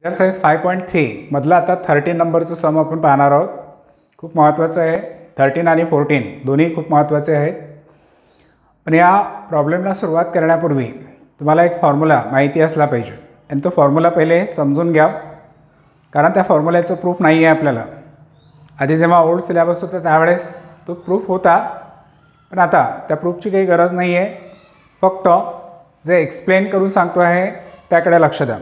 Exercise 5.3 मधला आता 13 नंबरचं सम आपण पाहणार आहोत. खूप महत्त्वाचं आहे. 13 आणि 14 दोन्ही खूप महत्त्वाचे आहेत. पण या प्रॉब्लेमला सुरुवात करण्यापूर्वी तुम्हाला एक फॉर्म्युला माहिती असला पाहिजे आणि तो फॉर्म्युला पहिले समजून घ्या, कारण त्या फॉर्म्युल्याचं प्रूफ नाही आहे आपल्याला. आधी जेव्हा ओल्ड सिलेबस होता त्यावेळेस तो प्रूफ होता, पण आता त्या प्रूफची काही गरज नाही आहे. फक्त जे एक्सप्लेन करून सांगतो आहे त्याकडे लक्ष द्या.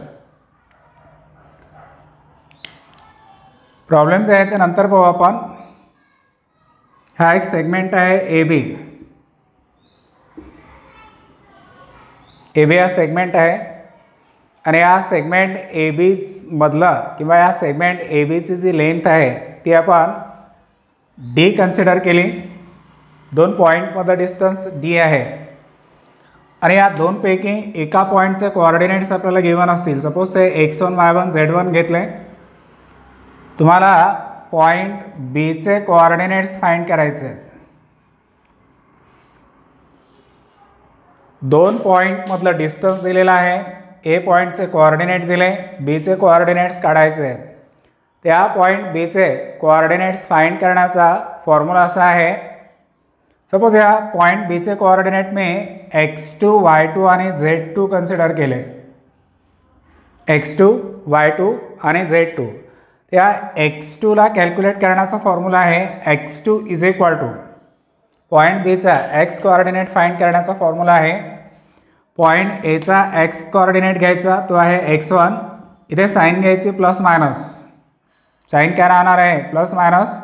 प्रॉब्लेम जे आहे ते नंतर पाहू आपण. हा एक सेगमेंट आहे ए बी. ए बी हा सेगमेंट आहे आणि या सेगमेंट ए बी मधलं किंवा या सेगमेंट ए बीची जी लेंथ आहे ती आपण डी कन्सिडर केली. 2 पॉईंटमध्ये डिस्टन्स डी आहे आणि या दोनपैकी एका पॉईंटचे कोऑर्डिनेट्स आपल्याला गिवन असतील. सपोज ते x1 y1 z1 घेतले. तुम्हाला पॉईंट बीचे कोऑर्डिनेट्स फाइंड करायचे. 2 पॉईंटमधलं डिस्टन्स दिलेला आहे. ए पॉईंटचे कोऑर्डिनेट दिले, बीचे कोऑर्डिनेट्स काढायचे. त्या पॉईंट बीचे कोऑर्डिनेट्स फाइंड करण्याचा फॉर्म्युला असा आहे. सपोज या पॉईंट बीचे कोऑर्डिनेट मी x2 y2 आणि z2 कन्सिडर केले. x2 y2 आणि z2. त्या x2ला कॅल्क्युलेट करण्याचा फॉर्म्युला आहे x2 is equal two point बीचा x कोऑर्डिनेट फाइंड करण्याचा फॉर्म्युला आहे. पॉईंट एचा x कोऑर्डिनेट घ्यायचा, तो आहे x1. इथे साईन घ्यायची प्लस मायनस. साईन काय राहणार आहे प्लस मायनस.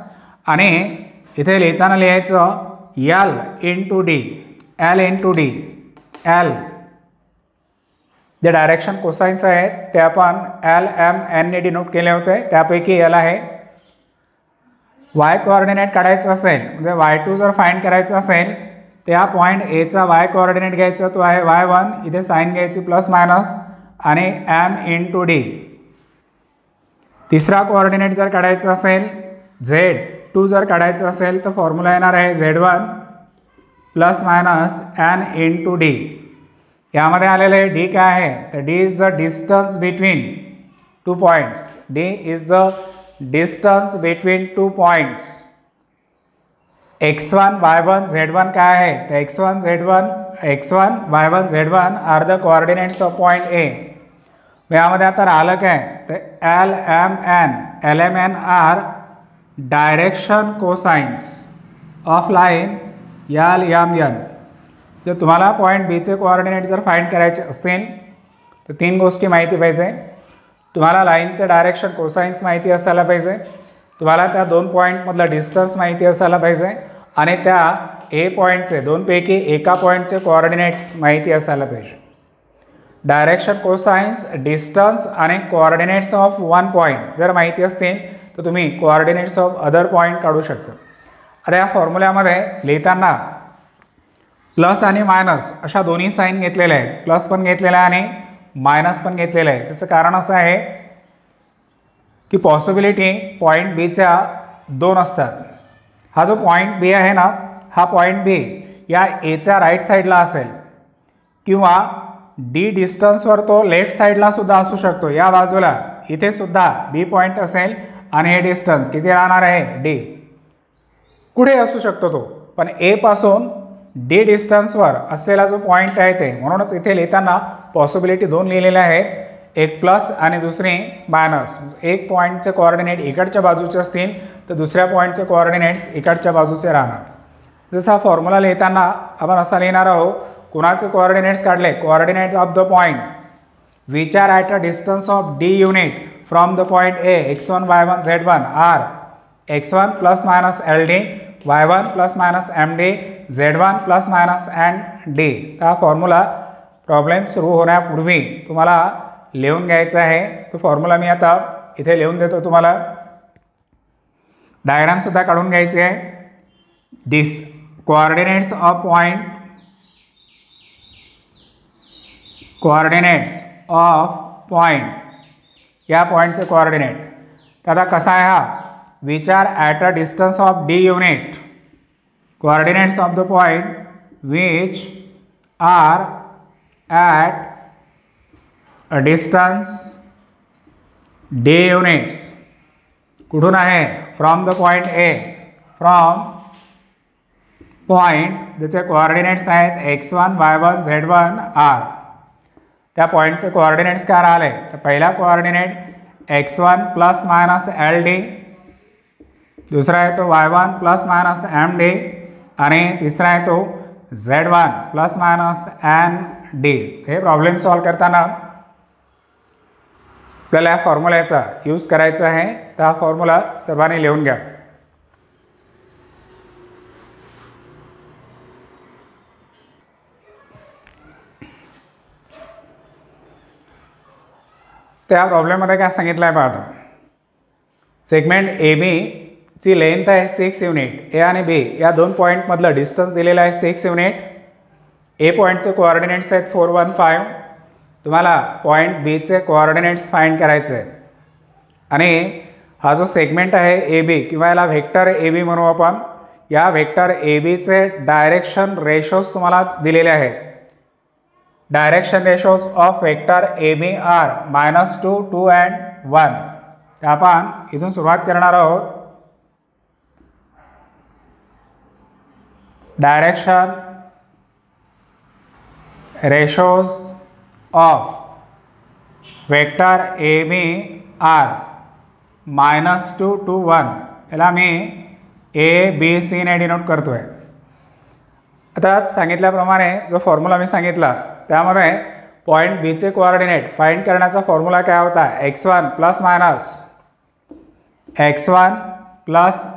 आणि इथे लिहिताना लिहायचं L into D. L into D. L जे डायरेक्शन कोसाइन्स आहेत ते आपण L M N ने डिनोट केले होते, त्यापैकी L आहे. y कोऑर्डिनेट काढायचं असेल म्हणजे y2 जर फाइंड करायचं असेल त्या पॉईंट एचा y कोऑर्डिनेट घ्यायचा, तो आहे y1. इथे साईन घ्यायची प्लस मायनस आणि M इंटू डी. तिसरा कोऑर्डिनेट जर काढायचा असेल z2 जर काढायचं असेल तर फॉर्म्युला येणार आहे z1 plus minus n into D. यामध्ये आलेलं आहे डी काय आहे तर D is the distance between 2 points. D is the distance between 2 points. x1 y1 z1 काय आहे तर x1 y1 z1 are the coordinates of point A. यामध्ये आता राहिलं काय तर L M N L M N are direction cosines of line L M N. जर तुम्हाला पॉईंट बीचे कोऑर्डिनेट जर फाइंड करायचे असतील तर 3 गोष्टी माहिती पाहिजे. तुम्हाला लाईनचे डायरेक्शन कोसाइन्स माहिती असायला पाहिजे. तुम्हाला त्या 2 पॉईंटमधलं डिस्टन्स माहिती असायला पाहिजे आणि त्या ए पॉईंटचे दोनपैकी एका पॉईंटचे कोऑर्डिनेट्स माहिती असायला पाहिजे. डायरेक्शन कोसाइन्स, डिस्टन्स आणि कोऑर्डिनेट्स ऑफ 1 पॉईंट जर माहिती असतील तर तुम्ही कोऑर्डिनेट्स ऑफ अदर पॉईंट काढू शकता. आता या फॉर्म्युल्यामध्ये लिहिताना प्लस आणि मायनस अशा दोन्ही साईन घेतलेल्या आहेत. प्लस पण घेतलेला आहे आणि मायनस पण घेतलेला आहे. त्याचं कारण असं आहे की पॉसिबिलिटी पॉईंट बीच्या 2 असतात. हा जो पॉईंट बी आहे ना, हा पॉईंट बी या एच्या राईट साईडला असेल किंवा डी डिस्टन्सवर तो लेफ्ट साईडला सुद्धा असू शकतो. या बाजूला इथे सुद्धा बी पॉईंट असेल आणि हे डिस्टन्स किती राहणार आहे डी. कुठे असू शकतो तो, पण ए पासून डी डिस्टन्सवर असलेला जो पॉईंट आहे ते. म्हणूनच इथे लिहिताना पॉसिबिलिटी 2 लिहिलेल्या आहेत, एक प्लस आणि दुसरी मायनस. एक पॉईंटचे कोऑर्डिनेट इकडच्या बाजूचे असतील तर दुसऱ्या पॉईंटचे कोऑर्डिनेट्स इकडच्या बाजूचे राहणार. जसं हा फॉर्म्युला लिहिताना आपण असा लिहिणार आहोत, कुणाचे कोऑर्डिनेट्स काढले coordinate of the point which are at a distance of D unit from the point A x1 y1 z1 are x1 plus minus L D, y1 plus minus M D, z1 plus minus N D. हा formula problem सुरू होण्यापूर्वी तुम्हाला लिहून घ्यायचा आहे. तो formula मी आता इथे लिहून देतो तुम्हाला. डायग्रामसुद्धा काढून घ्यायची आहे. Coordinates of point, coordinates of point, या पॉईंटचे कोऑर्डिनेट. तर आता कसा आहे हा which are at a distance of D unit. Coordinates of the point which are at a distance D units कुठून आहे? From the point A, from point ज्याचे कोऑर्डिनेट्स आहेत x1 y1 z1 r, त्या पॉईंटचे कोऑर्डिनेट्स काय राहिले? तर पहिला coordinate x1 plus minus L D, दुसरा आहे तो y1 plus minus M D आणि तिसरा आहे तो z1 plus minus N D. हे प्रॉब्लेम सॉल्व करताना आपल्याला या फॉर्म्युल्याचा यूज करायचा आहे. तर हा फॉर्म्युला सर्वांनी लिहून घ्या. त्या प्रॉब्लेममध्ये काय सांगितलं आहे पाहता. सेगमेंट ए बी ची लेंथ आहे 6 युनिट. ए आणि बी या दोन पॉईंटमधलं डिस्टन्स दिलेलं आहे 6 युनिट. ए पॉईंटचे कोऑर्डिनेट्स आहेत 4 1 5. तुम्हाला पॉईंट बीचे कोऑर्डिनेट्स फाइंड करायचे आहेत आणि हा जो सेगमेंट आहे ए बी किंवा याला व्हेक्टर ए बी म्हणू आपण, या व्हेक्टर ए बीचे डायरेक्शन रेशोज तुम्हाला दिलेले आहेत. Direction ratios of vector A B are -2 2 and 1. तर आपण इथून सुरुवात करणार आहोत. Direction ratios of vector A B are -2 to 1. याला मी ए बी सी ने डिनोट करतोय. आता सांगितल्याप्रमाणे जो फॉर्म्युला मी सांगितला त्यामध्ये पॉईंट बीचे कोऑर्डिनेट फाइंड करण्याचा फॉर्म्युला काय होता? x1 plus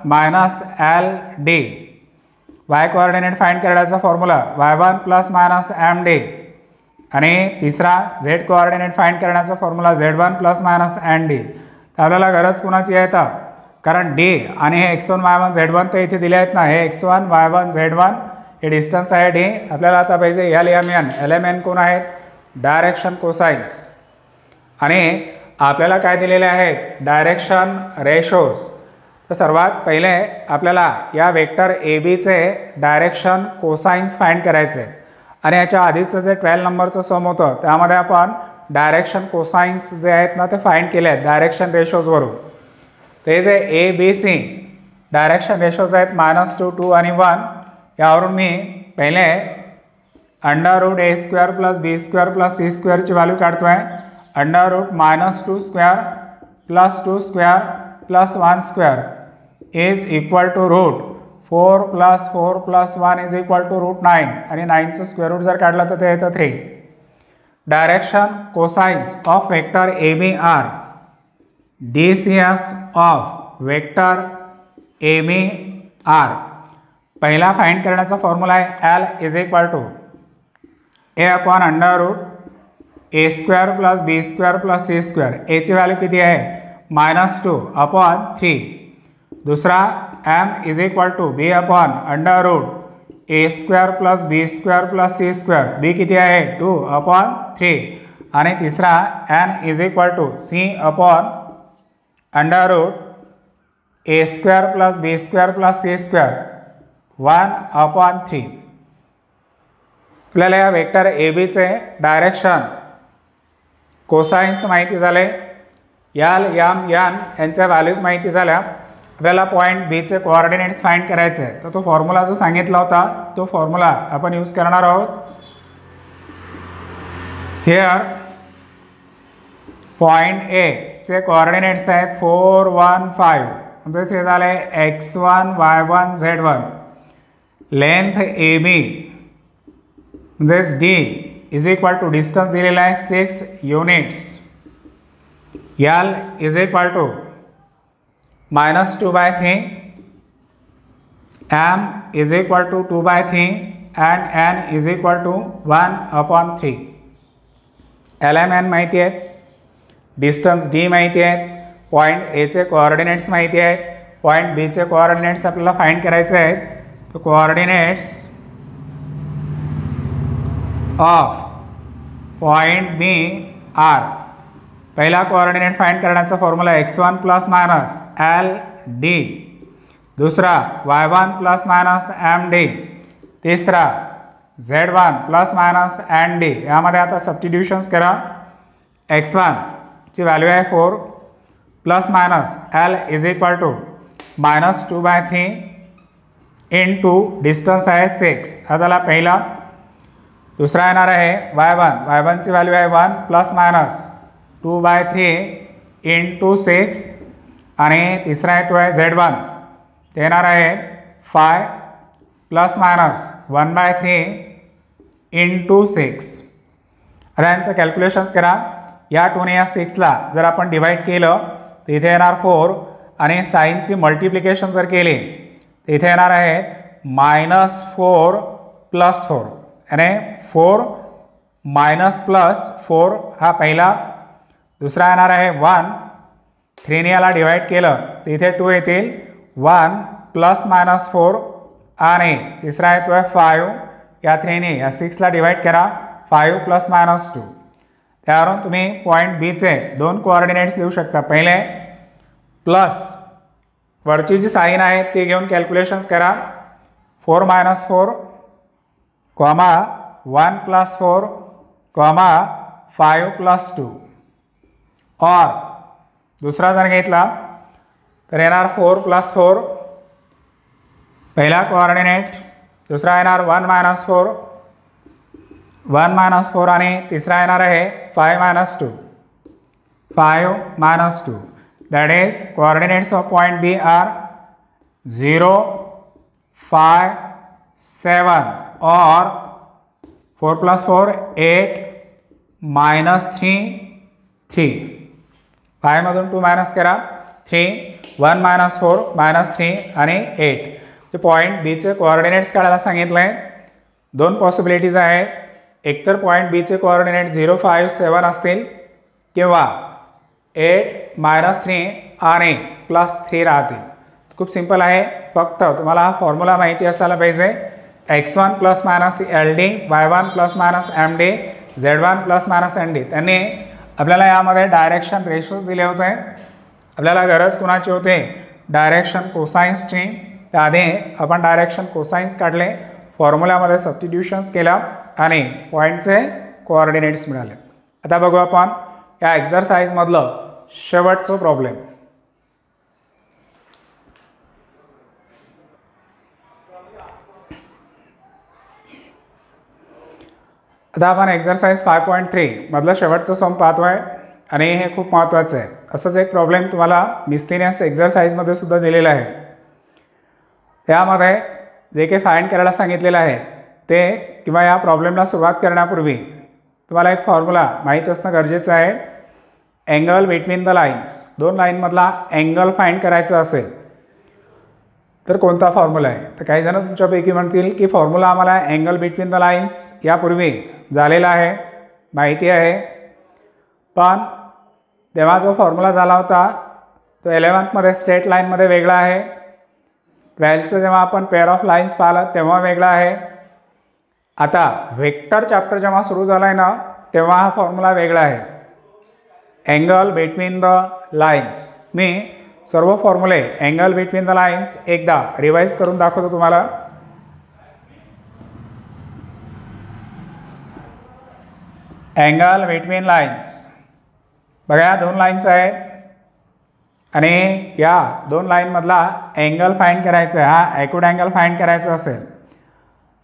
minus L D. Y coordinate find करण्याचा formula y1 plus minus M D आणि तिसरा z कोऑर्डिनेट फाइंड करण्याचा formula z1 plus minus N D. तर आपल्याला गरज कुणाची आहे आता? कारण डी आणि हे x1 y1 z1 तर इथे दिले आहेत ना. हे x1 y1 z1 हे डिस्टन्स आहे डी. आपल्याला आता पाहिजे L M N. L M N कोण आहेत? Direction cosines. आणि आपल्याला काय दिलेले आहेत? Direction ratios. तर सर्वात पहिले आपल्याला या वेक्टर ए बीचे डायरेक्शन कोसाइन्स फाइंड करायचे आणि याच्या आधीचं जे 12 नंबरचं सम होतं त्यामध्ये आपण डायरेक्शन कोसाइन्स जे आहेत ना ते फाइंड केले आहेत डायरेक्शन रेशोजवरून. ते जे A B C direction ratios आहेत -2 2 आणि 1, यावरून मी पहिले √a² plus b² plus c² ची व्हॅल्यू काढतोय. √-2² plus 2² plus 1² is equal to √4 plus 4 plus 1 is equal to √9 आणि 9चं स्क्वेअर रूट जर काढलं तर ते येतं 3. Direction cosines of vector A B are DCS of vector A B are. पहिला find करण्याचा फॉर्म्युला आहे L is equal to A upon √a² plus b² plus c². A ची व्हॅल्यू किती आहे? -2 अपॉन 3. दुसरा M is equal to B upon √a² plus b² plus c². B किती आहे? 2 upon 3. आणि तिसरा N is equal to C upon √a² plus b² plus c². 1 upon 3. आपल्याला या वेक्टर ए बीचे डायरेक्शन कोसाइन्स माहिती झाले. याल याम यान यांच्या व्हॅल्यूज माहिती झाल्या. आपल्याला पॉईंट बीचे कोऑर्डिनेट्स फाइंड करायचे आहे. तर तो फॉर्म्युला जो सांगितला होता तो फॉर्म्युला आपण यूज करणार आहोत. हिअर पॉईंट ए चे कोऑर्डिनेट्स आहेत 4 1 5. म्हणजेच हे झाले x1 y1 z1. Length A B म्हणजेच D is equal to distance दिलेला आहे 6 units. L is equal to -2/3. M is equal to 2/3 and N is equal to 1 upon 3. L M N माहिती आहेत, डिस्टन्स डी माहिती आहेत, point एचे coordinates माहिती आहेत, point बीचे कोऑर्डिनेट्स आपल्याला फाइंड करायचे आहेत. तो coordinates of point B are. पहिला कोऑर्डिनेट फाइंड करण्याचा formula x1 plus minus L D. दुसरा y1 plus minus M D. तिसरा z1 plus minus N D. यामध्ये आता सबस्टिट्यूशन्स करा. x1 ची व्हॅल्यू आहे 4, plus minus L is equal to -2/3 into distance आहे 6 हा झाला पहिला. दुसरा येणार आहे y1 ची व्हॅल्यू आहे 1 प्लस मायनस 2/3 इंटू 6 आणि तिसरा येतो आहे z1 ते येणार आहे 5 प्लस मायनस 1/3 इंटू 6. आता यांचं कॅल्क्युलेशन्स करा. या 2 ने या 6ला जर आपण डिवाइड केलं तर इथे येणार 4 आणि साईनची मल्टिप्लिकेशन जर केली तर इथे येणार आहे -4 प्लस 4 यानी 4 मायनस प्लस 4 हा पहिला. दुसरा येणार आहे 1 3 ने याला डिवाइड केलं तर इथे 2 येतील 1 प्लस मायनस 4 आणि तिसरा येतो आहे 5 या 3 ने या 6ला डिवाइड करा 5 प्लस मायनस 2. त्यावरून तुम्ही पॉईंट बीचे 2 कोऑर्डिनेट्स लिहू शकता. पहिले प्लस वरची जी साईन आहे ती घेऊन कॅल्क्युलेशन्स करा 4 minus 4 comma 1 plus 4 comma 5 plus 2 और दुसरा जर घेतला तर येणार 4 प्लस 4 पहिला कोऑर्डिनेट. दुसरा येणार 1 मायनस 4 आणि तिसरा येणार आहे 5 minus 2 5 minus 2. That is coordinates of point B are 0 5 7 और 4 प्लस 4 8 मायनस 3 5 मधून 2 मायनस करा 3 1 मायनस 4 मायनस 3 आणि 8. ते पॉईंट बीचे कोऑर्डिनेट्स काढायला सांगितलं आहे. 2 पॉसिबिलिटीज आहेत. एकतर पॉईंट बीचे कोऑर्डिनेट 0 5 7 असतील किंवा 8 मायनस 3 आणि प्लस 3 राहतील. खूप सिंपल आहे. फक्त तुम्हाला हा फॉर्म्युला माहिती असायला पाहिजे. x1 plus minus LD y1 plus minus MD z1 plus minus ND. त्यांनी आपल्याला यामध्ये डायरेक्शन रेशोज दिले होते. आपल्याला गरज कुणाची होते डायरेक्शन कोसाइन्सची. त्याआधी आपण डायरेक्शन कोसाइन्स काढले फॉर्म्युल्यामध्ये सबस्टिट्यूशन्स केला आणि पॉईंटचे कोऑर्डिनेट्स मिळाले. आता बघू आपण या एक्झरसाइजमधलं शेवटचं प्रॉब्लेम. आता आपण एक्झरसाइज 5.3 मधलं शेवटचं सम पाहतोय आणि हे खूप महत्त्वाचं आहे. असंच एक प्रॉब्लेम तुम्हाला मिसलेनियस एक्झरसाइजमध्ये सुद्धा दिलेला आहे. त्यामध्ये जे काही फाइंड करायला सांगितलेलं आहे ते किंवा या प्रॉब्लेमला सुरुवात करण्यापूर्वी तुम्हाला एक फॉर्म्युला माहीत असणं गरजेचं आहे. अँगल बिटवीन द लाईन्स 2 लाईनमधला अँगल फाइंड करायचा असेल तर कोणता फॉर्म्युला आहे. तर काही जण तुमच्यापैकी म्हणतील की फॉर्म्युला आम्हाला अँगल बिटवीन द लाईन्स यापूर्वी झालेला आहे माहिती आहे. पण तेव्हा जो फॉर्म्युला झाला होता तो 11th स्ट्रेट लाईनमध्ये वेगळा आहे. 12th जेव्हा आपण पेअर ऑफ लाईन्स पाहिलं तेव्हा वेगळा आहे. आता वेक्टर चॅप्टर जेव्हा सुरू झाला आहे ना तेव्हा हा फॉर्म्युला वेगळा आहे. Angle between the lines. मी सर्व फॉर्म्युले अँगल बिटवीन द लाईन्स एकदा रिवाइज करून दाखवतो तुम्हाला. अँगल बिटवीन लाईन्स बघा 2 लाईन्स आहेत आणि या 2 लाईनमधला अँगल फाइंड करायचा आहे. हा ॲक्यूट अँगल फाइंड करायचा असेल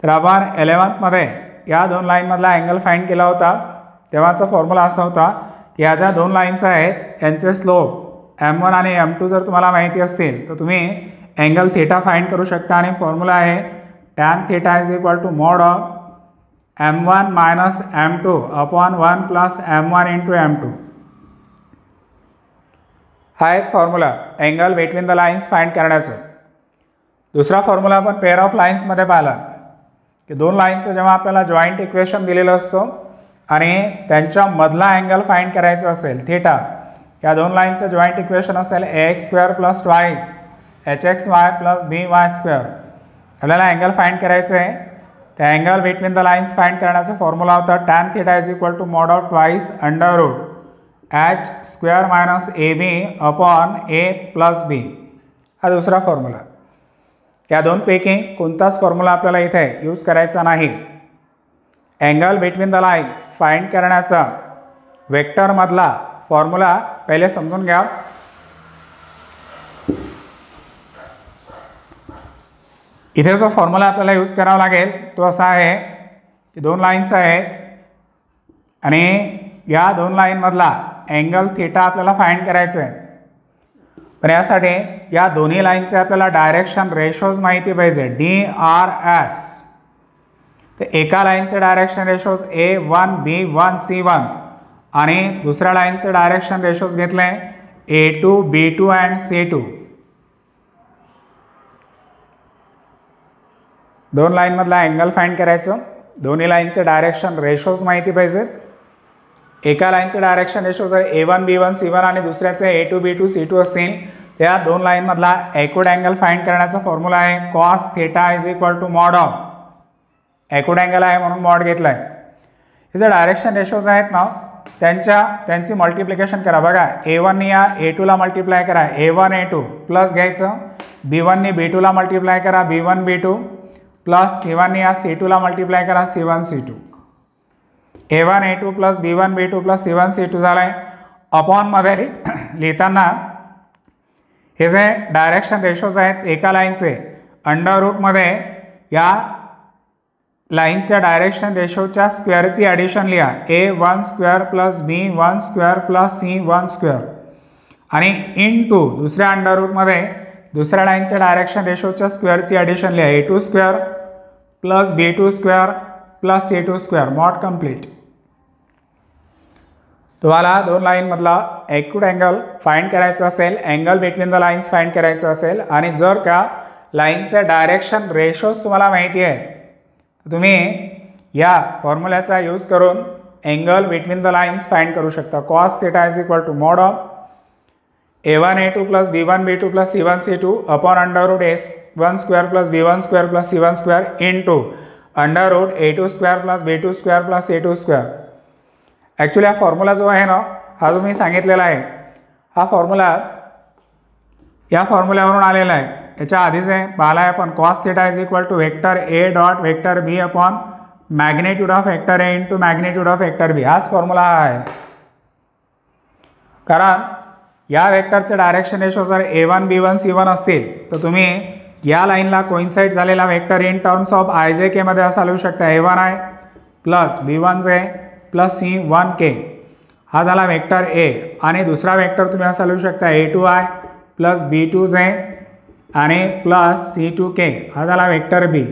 तर आपण 11th या 2 लाईनमधला अँगल फाइंड केला होता. तेव्हाचा फॉर्म्युला असा होता की ह्या ज्या 2 लाईन्स आहेत यांचे स्लोप M1 आणि M2 जर तुम्हाला माहिती असतील तर तुम्ही अँगल थीटा फाइंड करू शकता. आणि फॉर्म्युला आहे tan theta is equal to mod of M1 minus M2 upon 1 plus M1 into M2. हा एक formula angle between the lines find करण्याचं. दुसरा फॉर्म्युला आपण पेअर ऑफ लाईन्समध्ये पाहिला की 2 लाईन्सचं जेव्हा आपल्याला जॉईंट इक्वेशन दिलेलं असतं आणि त्यांच्यामधला अँगल फाइंड करायचा असेल थीटा. या 2 लाईनचं जॉईंट इक्वेशन असेल ax² plus twice hxy plus by². आपल्याला अँगल फाइंड करायचं आहे. त्या angle between the lines find करण्याचा फॉर्म्युला होता tan theta is equal to mod of twice under root h² minus ab upon a plus b. हा दुसरा formula. या 2 पैकी कोणताच फॉर्म्युला आपल्याला इथे यूज करायचा नाही. Angle between the lines find करण्याचा वेक्टरमधला फॉर्म्युला पहिले समजून घ्या. इथे जो फॉर्म्युला आपल्याला यूज करावा लागेल तो असा आहे की दोन लाईन्स आहेत आणि या दोन लाईनमधला अँगल थिटा आपल्याला फाइंड करायचं आहे. पण यासाठी या दोन्ही लाईनचे आपल्याला डायरेक्शन रेशोज माहिती पाहिजे DRS. तर एका लाईनचे direction ratios A1 B1 C1 आणि दुसऱ्या लाईनचे डायरेक्शन रेशोज घेतले A2 B2 अँड C2. दोन लाईनमधला अँगल फाइंड करायचं. दोन्ही लाईनचे डायरेक्शन रेशोज माहिती पाहिजेत. एका लाईनचे डायरेक्शन रेशो जर A1 B1 C1 आणि दुसऱ्याचे A2 B2 C2 असतील त्या दोन लाईनमधला ॲक्यूट अँगल फाइंड करण्याचा फॉर्म्युला आहे cos theta is equal to mod of. Acute angle आहे म्हणून मॉड घेतला आहे. हे जे डायरेक्शन रेशोज आहेत ना त्यांची मल्टिप्लिकेशन करा. बघा A1नी या A2ला मल्टिप्लाय करा A1 A2 प्लस घ्यायचं B1नी B2ला मल्टिप्लाय करा B1 B2 प्लस C1नी या C2ला मल्टिप्लाय करा C1 C2. A1 A2 plus B1 B2 plus C1 C2 झालं आहे. अपॉनमध्ये लिहिताना हे जे डायरेक्शन रेशोज आहेत एका लाईनचे अंडर रूटमध्ये या लाईनच्या डायरेक्शन रेशोच्या स्क्वेअरची ॲडिशन लिहा A1 square plus B1 square plus C1 square आणि इनटू दुसऱ्या अंडर रूटमध्ये दुसऱ्या लाईनच्या डायरेक्शन रेशोच्या स्क्वेअरची ॲडिशन लिहा A2 square plus B2 square plus C2 square. Mod complete. तुम्हाला दोन लाईनमधला ॲक्यूट अँगल फाइंड करायचा असेल angle between the lines find करायचं असेल आणि जर का लाईनचे डायरेक्शन रेशोज तुम्हाला माहिती आहे तर तुम्ही या फॉर्म्युल्याचा यूज करून angle between the lines find करू शकता. cos theta is equal to mod of A1 A2 plus B1 B2 plus C1 C2 upon under root A1 square plus B1 square plus C1 square into under root A2 square plus B2 square plus C2 square. Actually हा formula जो आहे ना हा जो मी सांगितलेला आहे हा formula या फॉर्म्युल्यावरून आलेला आहे. याच्या आधीच आहे पाहिला आहे आपण cos theta is equal to vector A dot vector B upon magnitude of vector A into magnitude of vector B. हाच फॉर्म्युला हा आहे. कारण या वेक्टरचे डायरेक्शन रेशो जर A1 B1 C1 असतील तर तुम्ही या लाईनला कोइन्साइड झालेला vector in terms of IJK मध्ये असा लिहू शकता A1I plus B1J plus C1K. हा झाला वेक्टर A आणि दुसरा वेक्टर तुम्ही असा लिहू शकता A2I प्लस B2J आणि प्लस C2K. हा झाला वेक्टर B.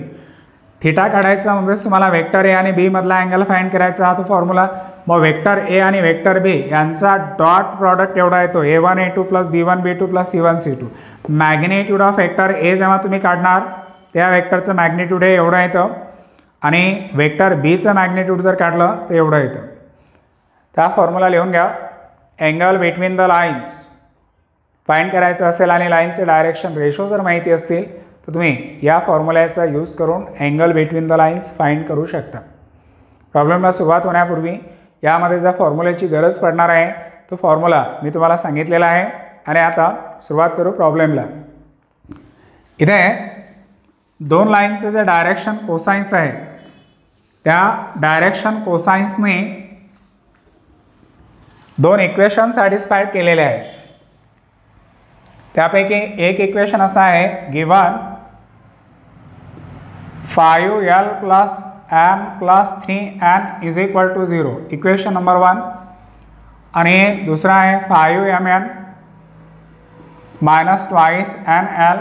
थिटा काढायचा म्हणजेच तुम्हाला वेक्टर A आणि B मधला अँगल फाइंड करायचा हा तो फॉर्म्युला. मग वेक्टर A आणि वेक्टर B यांचा डॉट प्रॉडक्ट एवढा येतो A1 A2 plus B1 B2 plus C1 C2. Magnitude of vector A जेव्हा तुम्ही काढणार त्या वेक्टरचं मॅग्नेट्यूड हे एवढं येतं आणि वेक्टर Bचं मॅग्नेट्यूड जर काढलं तर एवढं येतं. त्या फॉर्म्युला लिहून घ्या. Angle between the lines find करायचं असेल आणि लाईनचे डायरेक्शन रेशो जर माहिती असतील तर तुम्ही या फॉर्म्युल्याचा यूज करून angle between the lines find करू शकता. प्रॉब्लेमला सुरुवात होण्यापूर्वी यामध्ये ज्या फॉर्म्युल्याची गरज पडणार आहे तो फॉर्म्युला मी तुम्हाला सांगितलेला आहे आणि आता सुरुवात करू प्रॉब्लेमला. इथे दोन लाईनचे जे डायरेक्शन कोसाइन्स आहे त्या डायरेक्शन कोसाइन्सने दोन इक्वेशन सॅटिस्फाईड केलेले आहेत. त्यापैकी एक इक्वेशन असा आहे given 5L plus M plus 3N is equal to 0. Equation number 1. आणि दुसरा आहे 5MN minus twice NL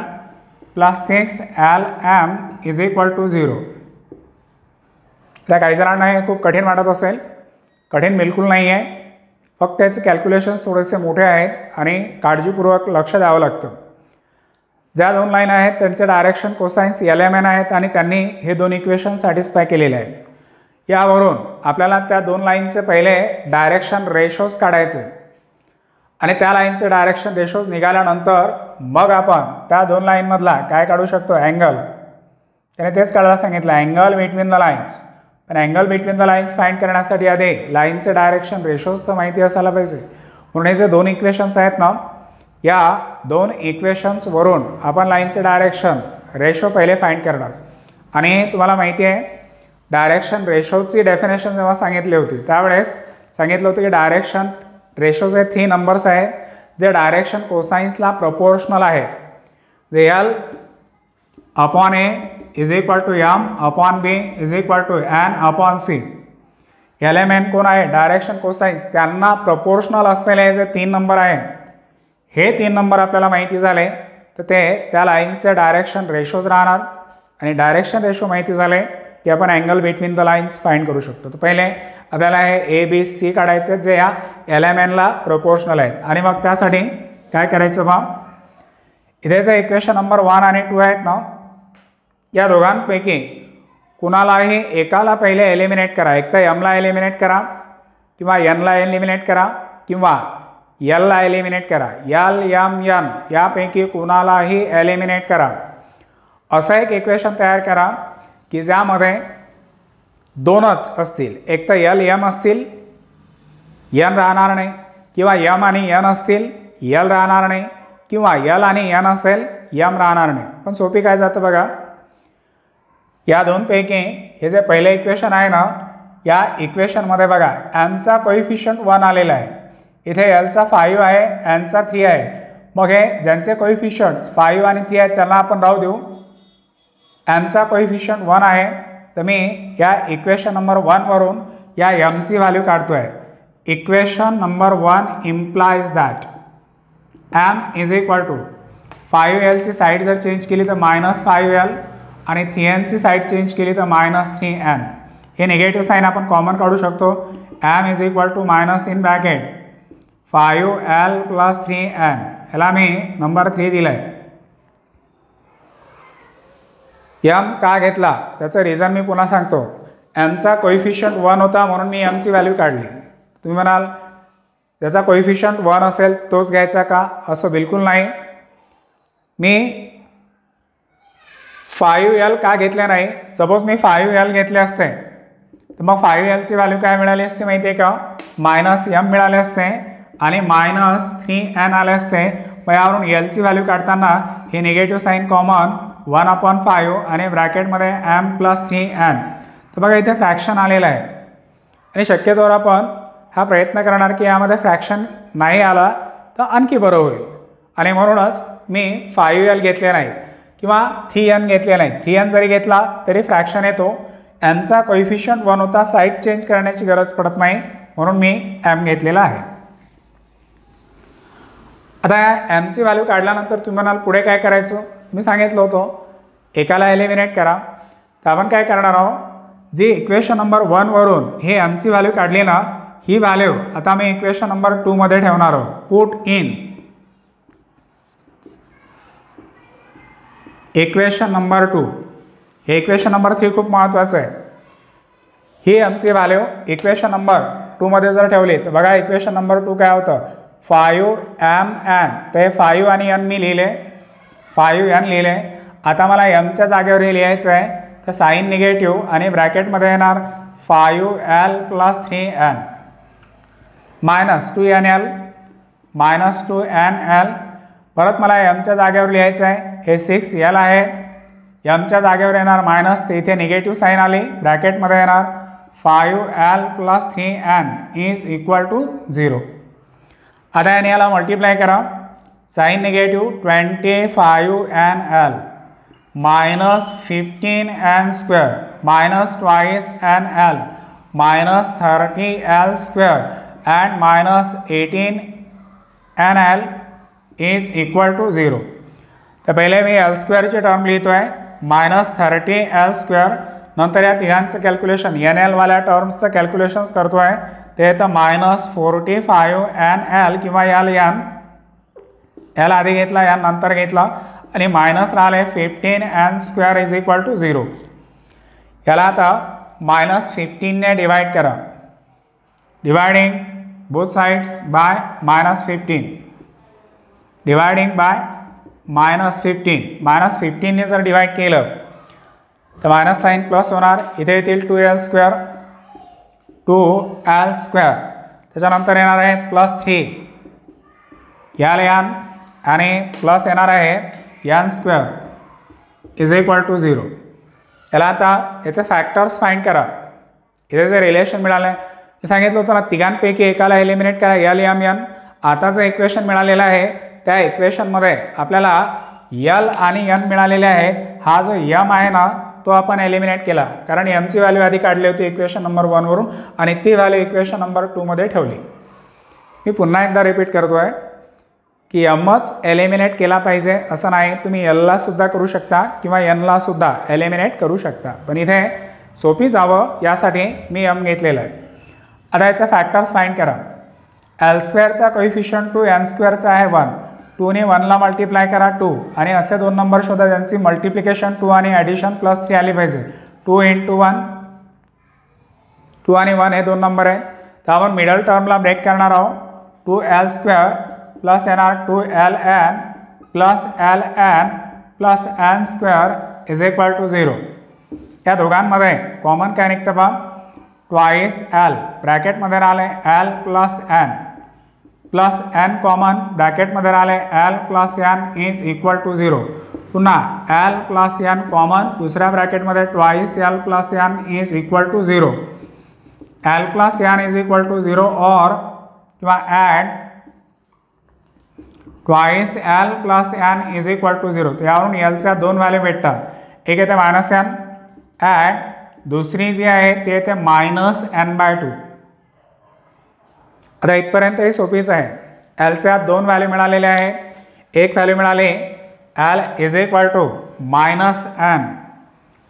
plus 6LM is equal to 0. त्या काही जणांना हे खूप कठीण वाटत असेल. कठीण बिलकुल नाही आहे. फक्त त्याचे कॅल्क्युलेशन्स थोडेसे मोठे आहेत आणि काळजीपूर्वक लक्ष द्यावं लागतं. ज्या दोन लाईन आहेत त्यांचे डायरेक्शन कोसाइन्स LMN आहेत आणि त्यांनी हे दोन इक्वेशन सॅटिस्फाय केलेले आहेत. यावरून आपल्याला त्या दोन लाईनचे पहिले डायरेक्शन रेशोज काढायचे आणि त्या लाईनचे डायरेक्शन रेशोज निघाल्यानंतर मग आपण त्या दोन लाईनमधला काय काढू शकतो अँगल. त्याने तेच काढायला सांगितलं अँगल बिटवीन द लाईन्स. पण angle between the lines find करण्यासाठी आधी लाईनचे डायरेक्शन रेशोज तर माहिती असायला पाहिजे. म्हणून हे जे दोन इक्वेशन्स आहेत ना या दोन इक्वेशन्सवरून आपण लाईनचे डायरेक्शन रेशो पहिले फाइंड करणार. आणि तुम्हाला माहिती आहे डायरेक्शन रेशोची डेफिनेशन जेव्हा सांगितली होती त्यावेळेस सांगितलं होतं की डायरेक्शन रेशोचे 3 नंबर्स आहेत जे डायरेक्शन कोसाइन्सला प्रपोर्शनल आहेत. जे L upon A is equal to M upon B is equal to N upon C. L M N कोण आहे, डायरेक्शन कोसाईन्स, त्यांना प्रपोर्शनल असलेले जे 3 नंबर आहे, हे 3 नंबर आपल्याला माहिती झाले तर ते त्या लाईनचे डायरेक्शन रेशोज राहणार. आणि डायरेक्शन रेशो माहिती झाले की आपण angle between the lines find करू शकतो. तर पहिले आपल्याला हे ए बी सी काढायचे जे या एल एम एनला प्रपोर्शनल आहेत. आणि मग त्यासाठी काय करायचं बा, इथे जे इक्वेशन नंबर 1 आणि 2 आहेत ना, या दोघांपैकी कुणालाही एकाला पहिले एलिमिनेट करा. एक तर एमला एलिमिनेट करा किंवा एनला एलिमिनेट करा किंवा एलला एलिमिनेट करा. एल एम एन यापैकी कुणालाही एलिमिनेट करा. असं एक इक्वेशन तयार करा की ज्यामध्ये दोनच असतील. एक तर एल एम असतील, एन राहणार नाही, किंवा एम आणि एन असतील, एल राहणार नाही, किंवा एल आणि एन असेल, एम राहणार नाही. पण सोपी काय जातं बघा, या दोनपैकी हे जे पहिले इक्वेशन आहे ना, या इक्वेशनमध्ये बघा एमचा कोइफिशियंट 1 आलेला आहे, इथे एलचा 5 आहे, एनचा 3 आहे. मग हे ज्यांचे कोइफिशियंट्स 5 आणि 3 आहेत त्यांना आपण राहू देऊ. एमचा कोइफिशियंट 1 आहे, तर मी या इक्वेशन नंबर 1 वरून या एमची व्हॅल्यू काढतोय. Equation number 1 implies that M is equal to 5Lची साईड जर चेंज केली तर -5L आणि 3Nची साईड चेंज केली तर -3N. हे निगेटिव्ह साईन आपण कॉमन काढू शकतो. M is equal to minus in bracket 5L + 3N. ह्याला मी नंबर 3 दिला आहे. एम का घेतला त्याचं रिझन मी पुन्हा सांगतो. एमचा कोइफिशियंट 1 होता म्हणून मी एमची व्हॅल्यू काढली. तुम्ही म्हणाल त्याचा कोइफिशियंट 1 असेल तोच घ्यायचा का, असं बिलकुल नाही. मी 5L का घेतले नाही, सपोज मी 5L घेतले असते तर मग 5Lची व्हॅल्यू काय मिळाली असते माहिती आहे का, -M मिळाले असते आणि -3N आले असते. मग यावरून एलची व्हॅल्यू काढताना हे निगेटिव्ह साईन कॉमन 1/5 आणि ब्रॅकेटमध्ये m + 3n. तर बघा इथे फ्रॅक्शन आलेलं आहे आणि शक्यतोवर आपण हा प्रयत्न करणार की यामध्ये फ्रॅक्शन नाही आला तर आणखी बरं होईल. आणि म्हणूनच मी 5L घेतले नाही किंवा 3n घेतले नाही. 3n जरी घेतला तरी फ्रॅक्शन येतो. nचा कोइफिशियंट 1 होता, साईड चेंज करण्याची गरज पडत नाही म्हणून मी m घेतलेला आहे. आता या एमची व्हॅल्यू काढल्यानंतर तुम्ही म्हणाल पुढे काय करायचं, मी सांगितलं होतं एकाला एलिमिनेट करा. तर आपण काय करणार आहोत, जी इक्वेशन नंबर 1 वरून ही एमची व्हॅल्यू काढली ना, ही व्हॅल्यू आता मी इक्वेशन नंबर 2 मध्ये ठेवणार आहोत. Put in equation number 2. हे इक्वेशन नंबर 3 खूप महत्त्वाचं आहे. ही एमची व्हॅल्यू इक्वेशन नंबर 2 मध्ये जर ठेवली तर बघा इक्वेशन नंबर 2 काय होतं, 5mn. ते 5 आणि n मी लिहिले, 5n लिहिले. आता मला एमच्या जागेवर हे लिहायचं आहे तर साईन निगेटिव्ह आणि ब्रॅकेटमध्ये येणार 5L + 3n -2nl -2nl. परत मला एमच्या जागेवर लिहायचं आहे, हे 6L आहे, एमच्या जागेवर येणार मायनस, ते इथे निगेटिव्ह साईन आली, ब्रॅकेटमध्ये येणार 5L + 3n is equal to 0. आता याने याला मल्टिप्लाय करा. Sign negative 25nl -15n² -2nl -30l² and -18nl is equal to 0. तर पहिले मी L² ची टर्म लिहितो आहे -30l². नंतर या तिघांचं कॅल्क्युलेशन NL वाल्या टर्म्सचं कॅल्क्युलेशन्स करतो आहे, ते येतं -45nl किंवा L आधी घेतला, N नंतर घेतला आणि मायनस राहिले 15n² इज इक्वल टू 0. याला आता -15 ने डिवाइड करा. Dividing both sides by -15. Dividing by -15. -15 ने जर डिवाइड केलं तर मायनस साईन प्लस होणार, इथे येतील 2l². त्याच्यानंतर येणार आहे +3 n आणि प्लस येणार आहे n² इज इक्वल टू 0. याला आता याचे फॅक्टर्स फाइंड करा. इथे जे रिलेशन मिळालं आहे मी सांगितलं होतं ना, तिघांपैकी एकाला एलिमिनेट करा, L M N. आता जे इक्वेशन मिळालेलं आहे त्या इक्वेशनमध्ये आपल्याला L आणि N मिळालेले आहेत, हा जो यम आहे ना तो आपण एलिमिनेट केला, कारण यमची व्हॅल्यू आधी काढली होती इक्वेशन नंबर 1 वरून आणि ती व्हॅल्यू इक्वेशन नंबर 2 मध्ये ठेवली. मी पुन्हा एकदा रिपीट करतो आहे की यमच एलिमिनेट केला पाहिजे असं नाही, तुम्ही एलला सुद्धा करू शकता किंवा एनला सुद्धा एलिमिनेट करू शकता, पण इथे सोपी जावं यासाठी मी यम घेतलेलं आहे. आता याचा फॅक्टर्स फाइंड करा. एल स्क्वेअरचा कोइफिशियंट 2 एन स्क्वेअरचा आहे 1, 2ने 1ला मल्टिप्लाय करा 2 आणि असे दोन नंबर शोधा ज्यांची मल्टिप्लिकेशन 2 आणि ॲडिशन +3 आली पाहिजे. 2 × 1, 2 आणि 1 हे दोन नंबर आहे, तर आपण मिडल टर्मला ब्रेक करणार आहोत. 2l² + nr 2ln + ln + n² = 0. या दोघांमध्ये कॉमन काय निघतं पहा, ट्वाइस l ब्रॅकेटमध्ये राहिले l + n plus n common ब्रॅकेटमध्ये राहिले l + n = 0. पुन्हा l + n कॉमन दुसऱ्या ब्रॅकेटमध्ये twice l + n = 0. l + n = 0 और किंवा ॲड ट्वाइस l + n = 0. तर यावरून एलच्या दोन व्हॅल्यू भेटतात, एक येते -n ॲड दुसरी जी आहे ती येते -n/2. आता इथपर्यंत ही सोपीच आहे. एलच्या दोन व्हॅल्यू मिळालेले आहे, एक व्हॅल्यू मिळाली l = -n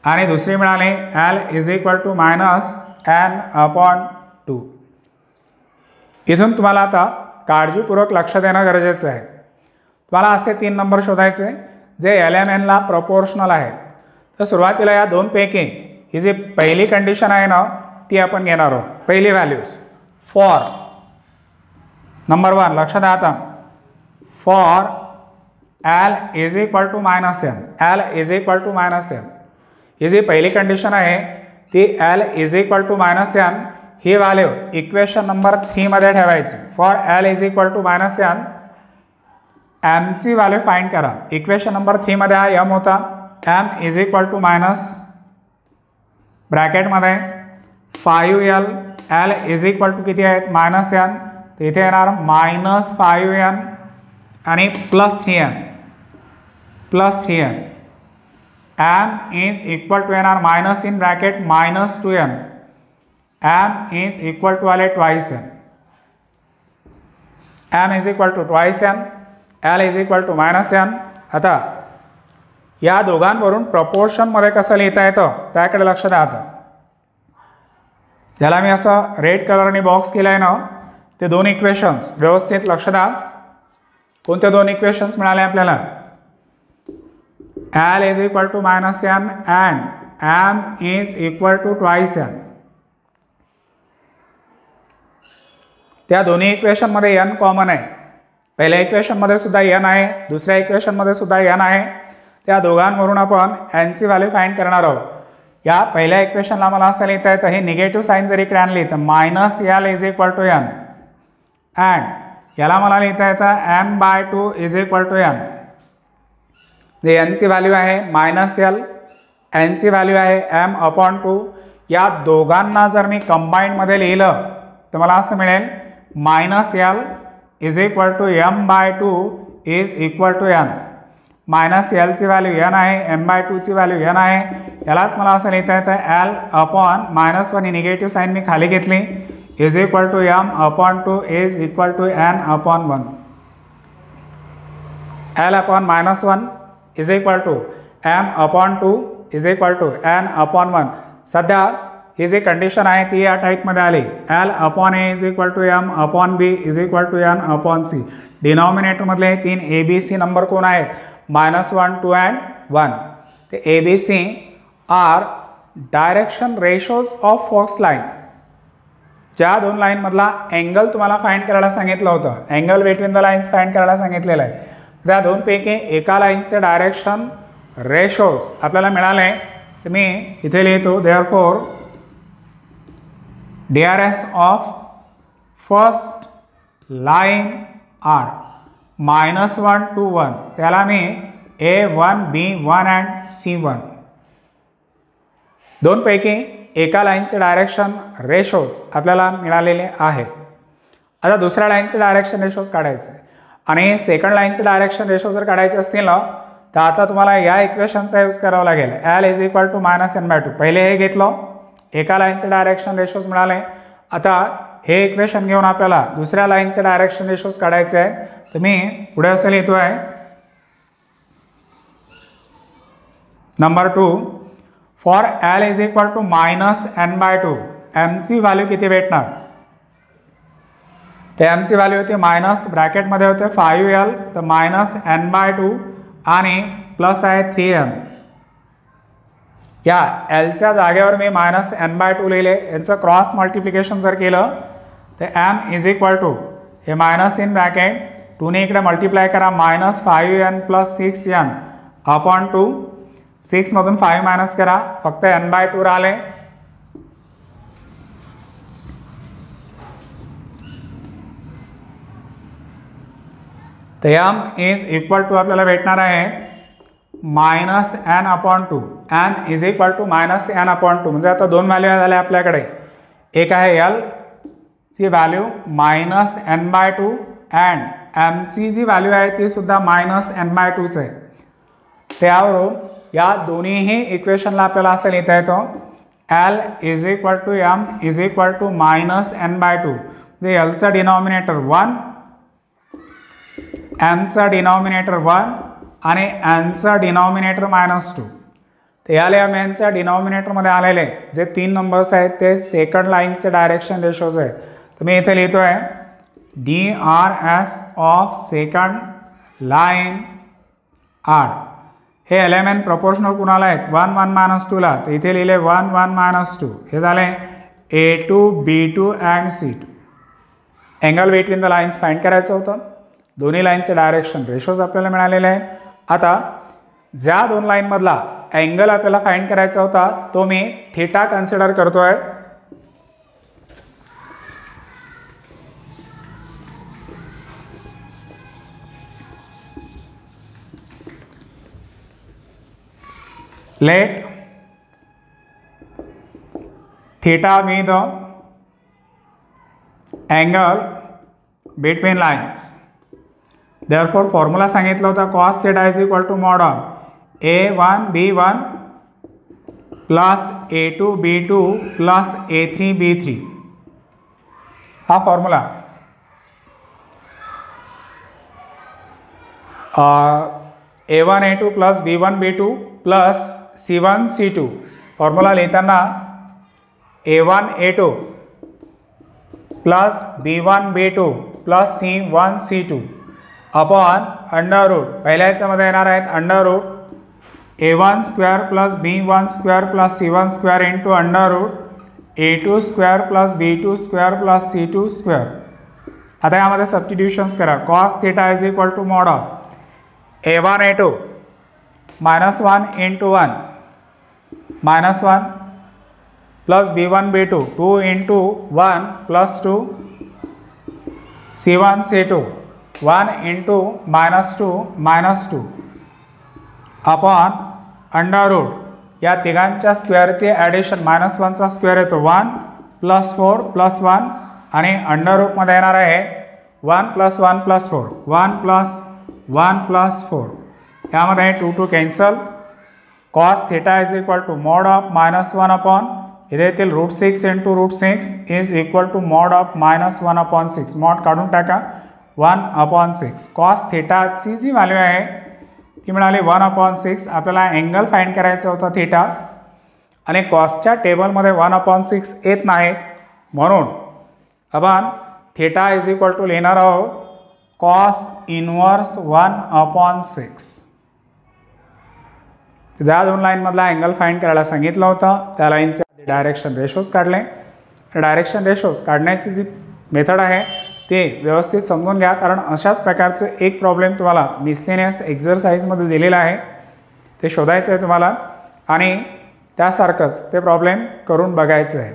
आणि दुसरी मिळाली l = -n/2. इथून तुम्हाला आता काळजीपूर्वक लक्ष देणं गरजेचं आहे. तुम्हाला असे 3 नंबर शोधायचे जे LMNला प्रोपोर्शनल आहेत. तर सुरुवातीला या दोनपैकी ही जी पहिली कंडिशन आहे ना ती आपण घेणार आहोत. पहिली व्हॅल्यूज फॉर नंबर 1 लक्ष द्या आता, for l = -n, l = -n. ही जी पहिली कंडिशन आहे ती l = -n ही व्हॅल्यू इक्वेशन नंबर 3 मध्ये ठेवायची. फॉर l = -n m ची व्हॅल्यू फाइंड करा. इक्वेशन नंबर 3 मध्ये हा m होता, m = ब्रॅकेटमध्ये 5l, l किती आहेत -n, तर इथे येणार -5n आणि +3n m येणार minus in bracket -2n, m आले twice n, m twice n, l -n. आता या दोघांवरून प्रपोर्शनमध्ये कसं लिहिता येतं त्याकडे लक्ष द्या. आता त्याला मी असं रेड कलरने बॉक्स केला आहे ना, ते दोन इक्वेशन्स व्यवस्थित लक्ष द्या. कोणते दोन इक्वेशन्स मिळाले आपल्याला, l -n and m twice n. त्या दोन्ही इक्वेशनमध्ये n कॉमन आहे. पहिल्या इक्वेशनमध्ये सुद्धा n आहे, दुसऱ्या इक्वेशनमध्ये सुद्धा n आहे. त्या दोघांवरून आपण n ची व्हॅल्यू फाइंड करणार आहोत. या पहिल्या इक्वेशनला मला असं लिहिता येतं, हे निगेटिव्ह साईन जर इकडे आणली तर -l = n अँड याला मला लिहिता येतं m/2 n. जे n ची व्हॅल्यू आहे -l, n ची व्हॅल्यू आहे m/2. या दोघांना जर मी कंबाईनमध्ये लिहिलं तर मला असं मिळेल -l m/2 n. -l ची व्हॅल्यू n आहे, m/2 ची व्हॅल्यू n आहे. यालाच मला असं लिहिता येतं l/-1 ही निगेटिव्ह साईन मी खाली घेतली m/2 n/1. l/-1 m/2 n/1. सध्या ही जी कंडिशन आहे ती या टाईपमध्ये आली, l/a m/b n/c. डिनॉमिनेटरमधले 3 ABC number कोण आहेत, -1, 2 and 1. ते ABC are direction ratios of फॉक्स लाईन. ज्या दोन लाईनमधला अँगल तुम्हाला फाइंड करायला सांगितलं होतं, angle between the lines find करायला सांगितलेलं आहे, त्या दोनपैकी एका लाईनचे डायरेक्शन रेशोज आपल्याला मिळाले. तर मी इथे लिहितो therefore DRS of first line are -1 to 1. त्याला मी A1, B1 and C1. दोनपैकी एका लाईनचे डायरेक्शन रेशोज आपल्याला मिळालेले आहेत. आता दुसऱ्या लाईनचे डायरेक्शन रेशोज काढायचे आणि सेकंड लाईनचे डायरेक्शन रेशो जर काढायचे असतील ना तर आता तुम्हाला या इक्वेशनचा यूज करावा लागेल. L is equal to -n/2. पहिले हे घेतलं, एका लाईनचे डायरेक्शन रेशोज मिळाले. आता हे इक्वेशन घेऊन आपल्याला दुसऱ्या लाईनचे डायरेक्शन रेशोज काढायचे आहे. तर मी पुढे असं लिहितो आहे, number 2 for L is equal to -n/2. एमची व्हॅल्यू किती भेटणार? तर एमची व्हॅल्यू होती मायनस ब्रॅकेटमध्ये होते 5l, तर -n/2 आणि प्लस आहे 3m. या एलच्या जागेवर मी -n/2 लिहिले. यांचं क्रॉस मल्टिप्लिकेशन जर केलं तर m इज इक्वल टू हे मायनस इन ब्रॅकेट 2ने इकडे मल्टिप्लाय करा, -5n + 6n अपॉन 2. 6 मधून 5 मायनस करा, फक्त n/2 राहिले. तर m इज इक्वल टू आपल्याला भेटणार आहे -n/2. n is equal to -n/2. म्हणजे आता दोन व्हॅल्यू झाल्या आपल्याकडे. एक आहे l ची व्हॅल्यू -n/2 अँड m ची जी व्हॅल्यू आहे ती सुद्धा -n/2च आहे. त्यावरून या दोन्हीही इक्वेशनला आपल्याला असं लिहिता येतं, l is equal to m is equal to -n/2. म्हणजे lचा डिनॉमिनेटर 1, mचा डिनॉमिनेटर 1 आणि nचा डिनॉमिनेटर -2. तर याला या मेनच्या डिनॉमिनेटरमध्ये आलेले जे 3 नंबर्स आहेत ते सेकंड लाईनचे डायरेक्शन रेशोज आहेत. तर मी इथे लिहितो आहे DRS of second line are. हे एलिमेंट प्रपोर्शनल कुणाला आहेत? 1 1 -2 ला. तर इथे लिहिले 1 1 -2. हे झाले A2 B2 and C2. Angle between the lines find करायचं होतं. दोन्ही लाईनचे डायरेक्शन रेशोज आपल्याला मिळालेले आहेत. आता ज्या दोन लाईनमधला अँगल आपल्याला फाइंड करायचा होता तो मी थीटा कन्सिडर करतोय. Let theta be the angle between lines. Therefore formula सांगितलं होतं cos theta is equal to mod of A1 B1 plus A2 B2 plus A3 B3. हा formula A1 A2 plus B1 B2 plus C1 C2. Formula लिहिताना A1 A2 plus B1 B2 plus C1 C2 upon under root. पहिल्या याच्यामध्ये येणार आहेत under root A1 square plus B1 square plus C1 square into under root A2 square plus B2 square plus C2 square. आता यामध्ये substitutions करा. cos theta is equal to mod of A1 A2 -1 into 1 -1 plus B1 B2 2 into 1 plus 2 C1 C2 1 into -2 upon under route या तिघांच्या स्क्वेअरचे addition -1चा square येतो 1 plus 4 plus 1 आणि under रूटमध्ये येणार आहे 1 plus 1 plus 4 1 plus 1 plus 4. यामध्ये 2 2 cancel. cos theta is equal to mod of -1 upon इथे येतील √6 into √6 is equal to mod of -1/6. Mod काढून टाका 1/6. cos थीटाची जी व्हॅल्यू आहे ती मिळाली 1/6. आपल्याला अँगल फाइंड करायचा होता थीटा आणि कॉसच्या टेबलमध्ये 1/6 येत नाही म्हणून आपण थीटा इज इक्वल टू लिहिणार आहोत cos इनवर्स 1/6. ज्या दोन लाईनमधला अँगल फाइंड करायला सांगितलं होतं त्या लाईनचे डायरेक्शन रेशोज काढले. डायरेक्शन रेशोज काढण्याची जी मेथड आहे ते व्यवस्थित समजून घ्या, कारण अशाच प्रकारचे एक प्रॉब्लेम तुम्हाला मिसलेनियस एक्झरसाइजमध्ये दिलेला आहे. ते शोधायचं आहे तुम्हाला आणि त्यासारखंच ते प्रॉब्लेम करून बघायचं आहे.